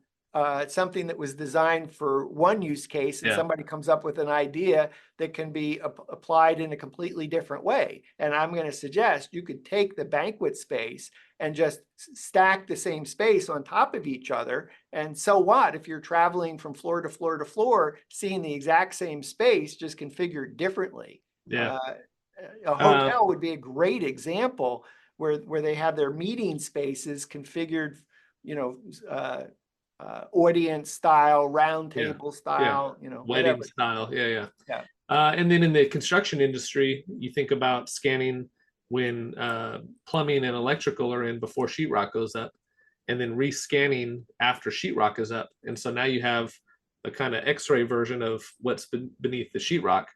something that was designed for one use case, and Yeah. somebody comes up with an idea that can be applied in a completely different way. And I'm going to suggest you could take the banquet space and just stack the same space on top of each other. And so what if you're traveling from floor to floor to floor, seeing the exact same space, just configured differently? Yeah. A hotel would be a great example where they have their meeting spaces configured, audience style, round Yeah. table style, Wedding whatever. style. Yeah. Yeah. And then in the construction industry, you think about scanning when plumbing and electrical are in before sheetrock goes up, and then rescanning after sheetrock is up. And so now you have a kind of X-ray version of what's beneath the sheetrock.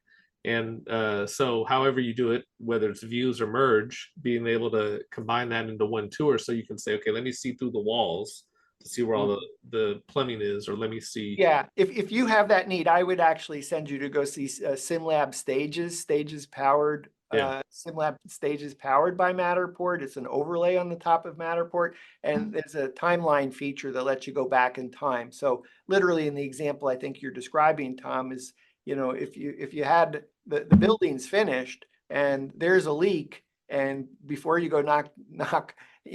And so however you do it, whether it's views or merge, being able to combine that into one tour, so you can say, okay, let me see through the walls to see where all the plumbing is, or let me see. Yeah, if you have that need, I would actually send you to go see SimLab Stages powered. SimLab Stages powered by Matterport. It's an overlay on the top of Matterport, and there's a timeline feature that lets you go back in time. So literally, in the example I think you're describing, Tom, is if you had the building's finished and there's a leak, and before you go knock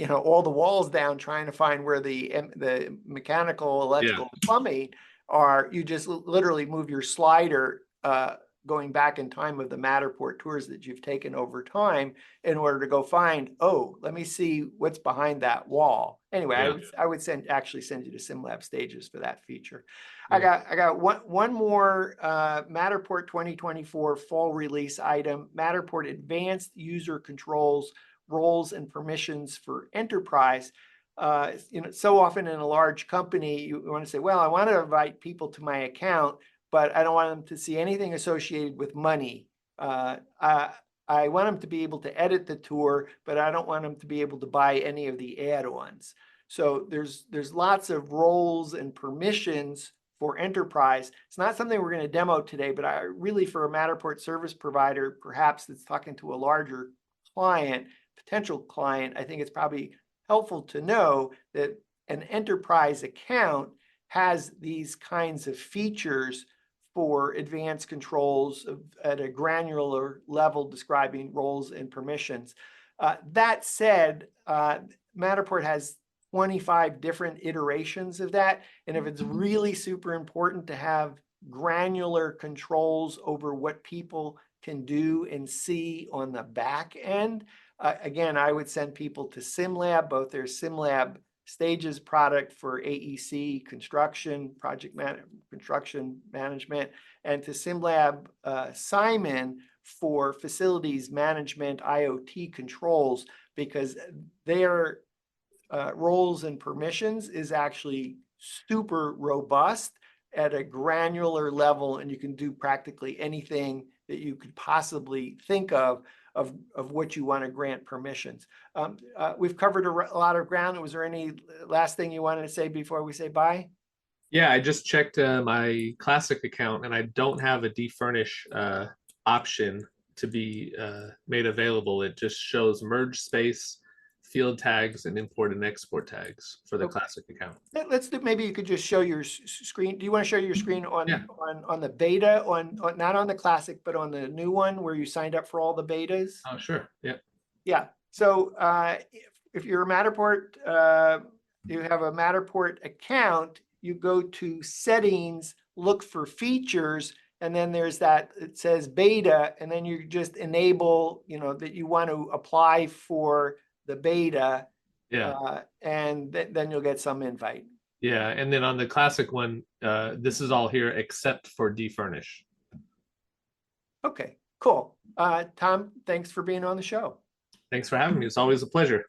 all the walls down trying to find where the mechanical, electrical, plumbing are, you just literally move your slider going back in time of the Matterport tours that you've taken over time in order to go find, oh, let me see what's behind that wall. Anyway, I would actually send you to SimLab Stages for that feature. I got one more Matterport 2024 fall release item, Matterport Advanced User Controls, Roles and Permissions for Enterprise. So often in a large company, you want to say, well, I want to invite people to my account, but I don't want them to see anything associated with money. I want them to be able to edit the tour, but I don't want them to be able to buy any of the add-ons. So there's lots of roles and permissions for enterprise. It's not something we're going to demo today, but really for a Matterport service provider, perhaps that's talking to a larger client, potential client, I think it's probably helpful to know that an enterprise account has these kinds of features for advanced controls at a granular level describing roles and permissions. That said, Matterport has 25 different iterations of that. And if it's really super important to have granular controls over what people can do and see on the back end, again, I would send people to SimLab, both their SimLab Stages product for AEC construction, construction management, and to SimLab Simon for facilities management, IoT controls, because their roles and permissions is actually super robust at a granular level, and you can do practically anything that you could possibly think of what you want to grant permissions. We've covered a lot of ground. Was there any last thing you wanted to say before we say bye? Yeah, I just checked my classic account, and I don't have a defurnish option to be made available. It just shows merge space, field tags, and import and export tags for the classic account. Let's do, maybe you could just show your screen. Do you want to show your screen on the beta, on not on the classic, but on the new one where you signed up for all the betas? Oh, sure. Yeah. Yeah. So if you're a Matterport, you have a Matterport account, you go to settings, look for features, and then there's that, it says beta, and then you just enable, that you want to apply for the beta. And then you'll get some invite. Yeah. And then on the classic one, this is all here except for defurnish. Okay, cool. Tom, thanks for being on the show. Thanks for having me. It's always a pleasure.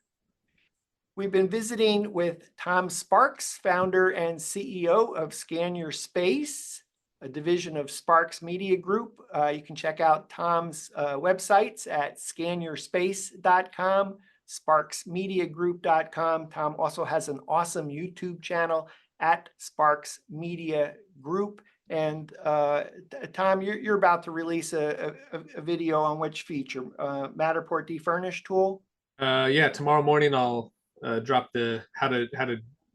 We've been visiting with Tom Sparks, founder and CEO of Scan Your Space, a division of Sparks Media Group. You can check out Tom's websites at scanyourspace.com, sparksmediagroup.com. Tom also has an awesome YouTube channel at Sparks Media Group. And Tom, you're about to release a video on which feature? Matterport Defurnish Tool? Yeah, tomorrow morning I'll drop the how to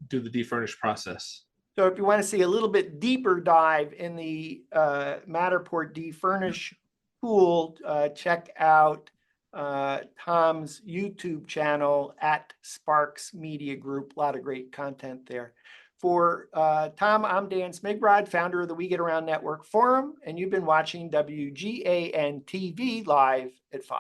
do the defurnish process. So if you want to see a little bit deeper dive in the Matterport Defurnish Tool, check out Tom's YouTube channel at Sparks Media Group. A lot of great content there. For Tom, I'm Dan Smigrod, founder of the We Get Around Network Forum, and you've been watching WGAN TV live at 5.